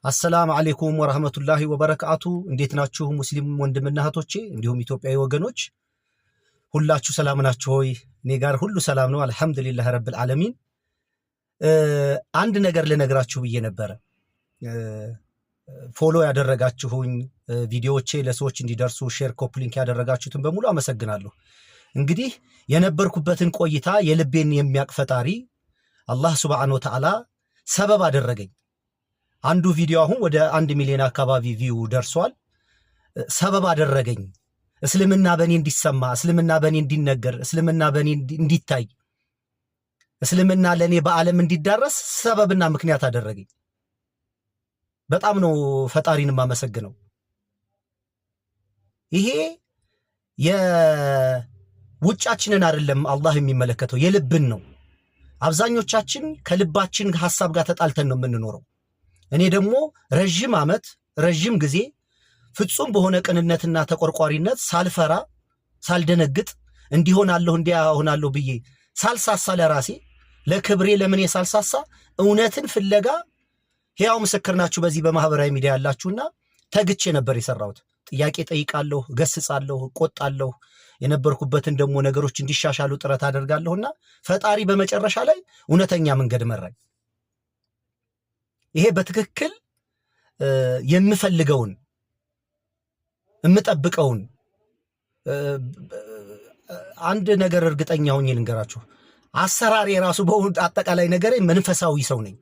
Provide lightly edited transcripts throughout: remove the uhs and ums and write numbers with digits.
አሰላሙ አለይኩም ወራህመቱላሂ ወበረካቱ። እንዴት ናችሁ ሙስሊም ወንድምና እህቶቼ እንዲሁም ኢትዮጵያዊ ወገኖች ሁላችሁ ሰላም ናችሁ ሆይ? እኔ ጋር ሁሉ ሰላም ነው አልহামዱሊላህ ረብል ዓለሚን። አንድ ነገር ልነግራችሁ ብዬ ነበር። ፎሎ ያደረጋችሁኝ ቪዲዮዎቼ ለሰዎች እንዲደርሱ ሼር ኮፒ ሊንክ ያደረጋችሁትን በሙሉ አመሰግናለሁ። እንግዲህ የነበርኩበትን ቆይታ የልቤን የሚያቅ ፈጣሪ አላህ ሱብሓነሁ ወተዓላ ሰበብ አደረገኝ። አንዱ ቪዲዮ አሁን ወደ 1 ሚሊዮን አካባቢ ቪው ደርሷል። ሰበብ አደረገኝ እስልምና በኔ እንዲሰማ፣ እስልምና በኔ እንዲነገር፣ እስልምና በኔ እንዲታይ፣ እስልምና ለኔ በዓለም እንዲዳረስ ሰበብና ምክንያት አደረገኝ። በጣም ነው ፈጣሪን ማመሰግነው። ይሄ የውጫችንን አይደለም አላህ የሚመለከተው የልብን ነው። አብዛኞቻችን ከልባችን ሐሳብ ጋር ተጣልተን ነው የምንኖረው። እኔ ደግሞ ረጅም ዓመት ረጅም ጊዜ ፍጹም በሆነ ቅንነትና ተቆርቋሪነት ሳልፈራ ሳልደነግጥ እንዲሆናለሁ እንዲያሆናለሁ ብዬ ሳልሳሳ ለራሴ ለክብሬ ለምን ሳልሳሳ እውነትን ፍለጋ ሕያው ምስክር ናችሁ። በዚህ በማህበራዊ ሚዲያ ያላችሁና ተግቼ ነበር የሰራሁት። ጥያቄ ጠይቃለሁ፣ ገስጻለሁ፣ ቆጣለሁ። የነበርኩበትን ደግሞ ነገሮች እንዲሻሻሉ ጥረት አደርጋለሁና ፈጣሪ በመጨረሻ ላይ እውነተኛ መንገድ መራኝ። ይሄ በትክክል የምፈልገውን የምጠብቀውን አንድ ነገር እርግጠኛ ሆኜ ልንገራችሁ። አሰራር የራሱ አጠቃላይ ነገር መንፈሳዊ ሰው ነኝ።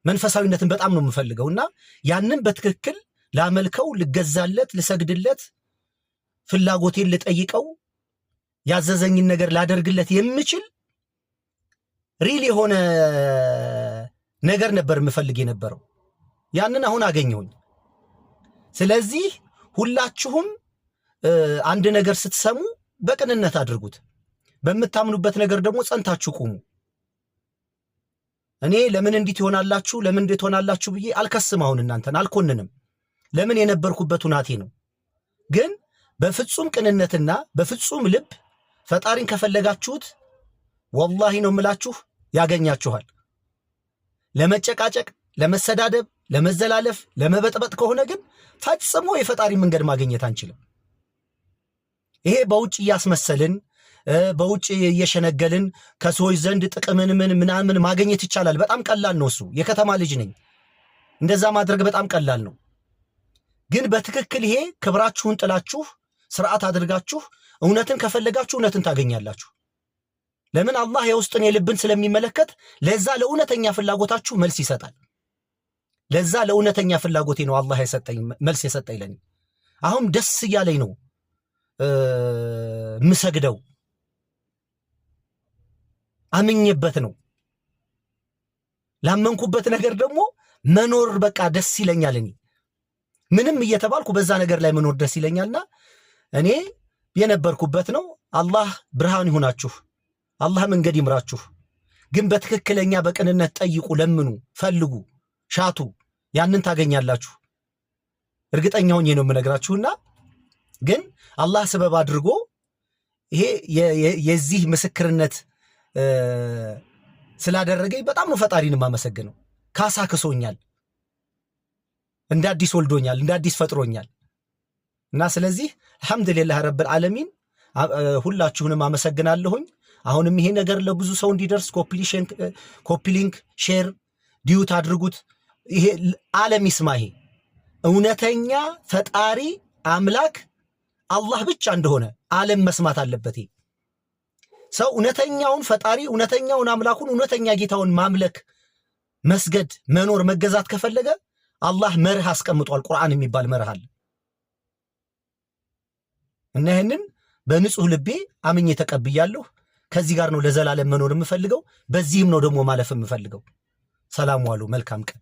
መንፈሳዊነትን በጣም ነው የምፈልገውና ያንን በትክክል ላመልከው፣ ልገዛለት፣ ልሰግድለት፣ ፍላጎቴን ልጠይቀው፣ ያዘዘኝን ነገር ላደርግለት የምችል ሪል የሆነ ነገር ነበር የምፈልግ የነበረው። ያንን አሁን አገኘሁኝ። ስለዚህ ሁላችሁም አንድ ነገር ስትሰሙ በቅንነት አድርጉት። በምታምኑበት ነገር ደግሞ ጸንታችሁ ቁሙ። እኔ ለምን እንዲት ይሆናላችሁ ለምን እንዴት ሆናላችሁ ብዬ አልከስም። አሁን እናንተን አልኮንንም። ለምን የነበርኩበት ሁናቴ ነው። ግን በፍጹም ቅንነትና በፍጹም ልብ ፈጣሪን ከፈለጋችሁት ወላሂ ነው የምላችሁ ያገኛችኋል። ለመጨቃጨቅ፣ ለመሰዳደብ፣ ለመዘላለፍ፣ ለመበጥበጥ ከሆነ ግን ፈጽሞ የፈጣሪ መንገድ ማግኘት አንችልም። ይሄ በውጭ እያስመሰልን በውጭ እየሸነገልን ከሰዎች ዘንድ ጥቅምን ምናምን ማግኘት ይቻላል። በጣም ቀላል ነው እሱ። የከተማ ልጅ ነኝ። እንደዛ ማድረግ በጣም ቀላል ነው። ግን በትክክል ይሄ ክብራችሁን ጥላችሁ ስርዓት አድርጋችሁ እውነትን ከፈለጋችሁ እውነትን ታገኛላችሁ። ለምን? አላህ የውስጥን የልብን ስለሚመለከት ለዛ ለእውነተኛ ፍላጎታችሁ መልስ ይሰጣል። ለዛ ለእውነተኛ ፍላጎቴ ነው አላህ የሰጠኝ መልስ የሰጠኝ ለኔ። አሁን ደስ እያለኝ ነው ምሰግደው። አምኜበት ነው። ላመንኩበት ነገር ደግሞ መኖር በቃ ደስ ይለኛል። እኔ ምንም እየተባልኩ በዛ ነገር ላይ መኖር ደስ ይለኛልና እኔ የነበርኩበት ነው። አላህ ብርሃን ይሁናችሁ። አላህ መንገድ ይምራችሁ። ግን በትክክለኛ በቅንነት ጠይቁ፣ ለምኑ፣ ፈልጉ፣ ሻቱ። ያንን ታገኛላችሁ። እርግጠኛ ሆኜ ነው የምነግራችሁና ግን አላህ ሰበብ አድርጎ ይሄ የዚህ ምስክርነት ስላደረገኝ በጣም ነው ፈጣሪን ማመሰግነው። ካሳ ክሶኛል፣ እንደ አዲስ ወልዶኛል፣ እንደ አዲስ ፈጥሮኛል። እና ስለዚህ አልহামዱሊላህ ረብል ዓለሚን ሁላችሁንም አመሰግናለሁኝ። አሁንም ይሄ ነገር ለብዙ ሰው እንዲደርስ ኮፒ ሊንክ ሼር ዲዩት አድርጉት። ይሄ ዓለም ይስማ። ይሄ እውነተኛ ፈጣሪ አምላክ አላህ ብቻ እንደሆነ ዓለም መስማት አለበት። ይሄ ሰው እውነተኛውን ፈጣሪ እውነተኛውን አምላኩን እውነተኛ ጌታውን ማምለክ፣ መስገድ፣ መኖር፣ መገዛት ከፈለገ አላህ መርህ አስቀምጧል። ቁርአን የሚባል መርህ አለ እና ይሄንን በንጹህ ልቤ አምኜ ተቀብያለሁ። ከዚህ ጋር ነው ለዘላለም መኖር የምፈልገው። በዚህም ነው ደግሞ ማለፍ የምፈልገው። ሰላም ዋሉ። መልካም ቀን።